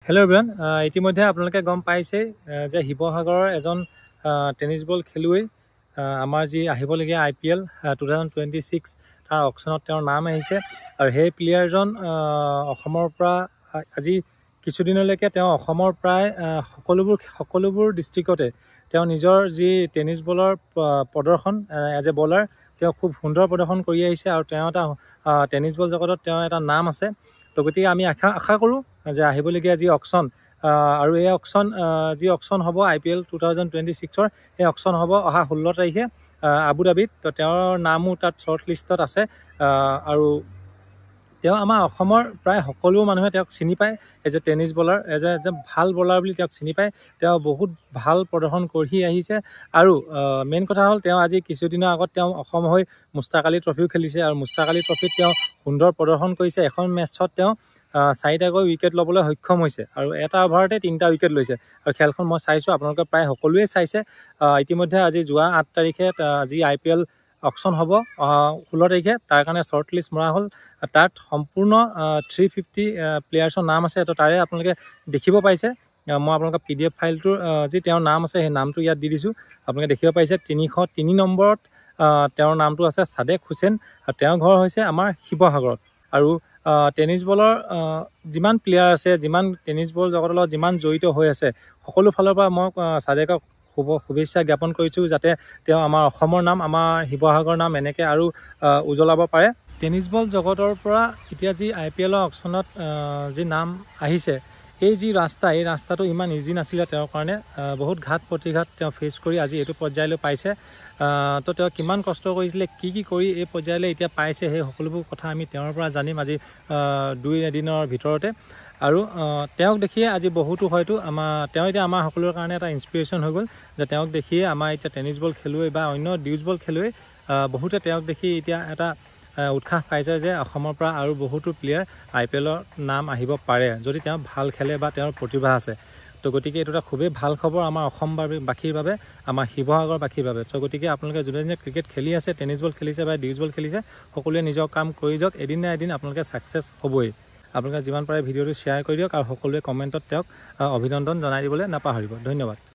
Hello' everyone, ইতিমধ্যে আপোনালোকে গম পাইছে যে শিৱসাগৰৰ এজন টেনিছ বল খেলুৱৈ আমাৰ যি আহিবলগীয়া IPL 2026 তাৰ অকশ্যনত তেওঁৰ নাম আহিছে আৰু সেই প্লেয়াৰজন অসমৰ পৰা আজি কিছুদিনলৈকে তেওঁ অসমৰ প্ৰায় সকলোবোৰ ডিষ্ট্ৰিক্টতে তেওঁ নিজৰ যি টেনিছ বলৰ প্ৰদৰ্শন এজ এ বলাৰ তেওঁ খুব সুন্দৰ প্ৰদৰ্শন কৰি আহিছে আৰু তেওঁ এটা টেনিছ বল জগতত তেওঁ এটা নাম আছে। তো গতিকে আমি আশা কৰোঁ যে আহিবলগীয়া যি অকশ্যন আৰু এই অকশ্যন যি অকশ্যন হ'ব IPL 2026ৰ সেই অকশ্যন হ'ব অহা 16 তাৰিখে আবুধাবিত। তো তেওঁৰ নামো তাত শ্বৰ্ট লিষ্টত আছে আৰু তেওঁ আমাৰ অসমৰ প্ৰায় সকলো মানুহে তেওঁক চিনি পায় as a tennis bowler, as a ভাল বলাৰ বুলি তেওঁক চিনি পায়। তেওঁ বহুত ভাল প্ৰদৰ্শন কৰি আহিছে আৰু মেইন কথা হ'ল তেওঁ আজি কিছুদিনৰ আগত তেওঁ অসম হৈ মুস্তাক আলী ট্ৰফিও খেলিছে আৰু মুস্তাক আলী ট্ৰফিত তেওঁ সুন্দৰ প্ৰদৰ্শন কৰিছে। এখন মেটছত তেওঁ 4টাকৈ উইকেট ল'বলৈ সক্ষম হৈছে আৰু এটা অভাৰতে 3টা উইকেট লৈছে আৰু খেলখন মই চাইছোঁ, আপোনালোকে প্ৰায় সকলোৱে চাইছে। ইতিমধ্যে আজি যোৱা 8 তাৰিখে যি IPL অকশ্যন হ'ব 16 তাৰিখে, তাৰ কাৰণে শ্বৰ্ট লিষ্ট মৰা হ'ল। তাত সম্পূৰ্ণ 350 প্লেয়াৰ্ছৰ নাম আছে। তো তাৰে আপোনালোকে দেখিব পাইছে, মই আপোনালোকৰ PDF ফাইলটোৰ যি তেওঁৰ নাম আছে সেই নামটো ইয়াত দি দিছোঁ। আপোনালোকে দেখিব পাইছে 303 নম্বৰত তেওঁৰ নামটো আছে ছাদেক হুছেইন আৰু তেওঁৰ ঘৰ হৈছে আমাৰ শিৱসাগৰত। আৰু টেনিছ বলৰ যিমান প্লেয়াৰ আছে, যিমান টেনিছ বল জগতৰ লগত যিমান জড়িত হৈ আছে, সকলো ফালৰ পৰা মই ছাদেকক শুভেচ্ছা জ্ঞাপন কৰিছোঁ যাতে তেওঁ আমাৰ অসমৰ নাম, আমাৰ শিৱসাগৰৰ নাম এনেকৈ আৰু উজ্বলাব পাৰে। টেনিছ বল জগতৰ পৰা এতিয়া যি IPLৰ অকশ্যনত যি নাম আহিছে, এই যি ৰাস্তা, এই ৰাস্তাটো ইমান ইজি নাছিলে তেওঁৰ কাৰণে। বহুত ঘাত প্ৰতিঘাত তেওঁ ফেচ কৰি আজি এইটো পৰ্যায়লৈ পাইছে। তো তেওঁ কিমান কষ্ট কৰিছিলে, কি কৰি এই পৰ্যায়লৈ এতিয়া পাইছে, সেই সকলোবোৰ কথা আমি তেওঁৰ পৰা জানিম আজি 2 এদিনৰ ভিতৰতে। আৰু তেওঁক দেখিয়ে আজি বহুতো হয়তো তেওঁ এতিয়া আমাৰ সকলোৰে কাৰণে এটা ইনস্পিৰেশ্যন হৈ গ'ল যে তেওঁক দেখিয়ে আমাৰ এতিয়া টেনিছ বল খেলুৱৈ বা অন্য ডিউজ বল খেলুৱৈ বহুতে তেওঁক দেখি এতিয়া এটা উৎসাহ পাইছে যে অসমৰ পৰা আৰু বহুতো প্লেয়াৰ IPLৰ নাম আহিব পাৰে যদি তেওঁ ভাল খেলে বা তেওঁৰ প্ৰতিভা আছে। তো গতিকে এইটো এটা খুবেই ভাল খবৰ আমাৰ অসমবাসীৰ বাবে, আমাৰ শিৱসাগৰবাসীৰ বাবে। তো গতিকে আপোনালোকে যোনে যোনে ক্ৰিকেট খেলি আছে, টেনিছ বল খেলিছে বা ডিউজ বল খেলিছে, সকলোৱে নিজৰ কাম কৰি যাওক, এদিন না এদিন আপোনালোকে ছাকচেছ হ'বই। আপোনালোকে যিমান পাৰে ভিডিঅ'টো শ্বেয়াৰ কৰি দিয়ক আৰু সকলোৱে কমেণ্টত তেওঁক অভিনন্দন জনাই দিবলৈ নাপাহৰিব। ধন্যবাদ।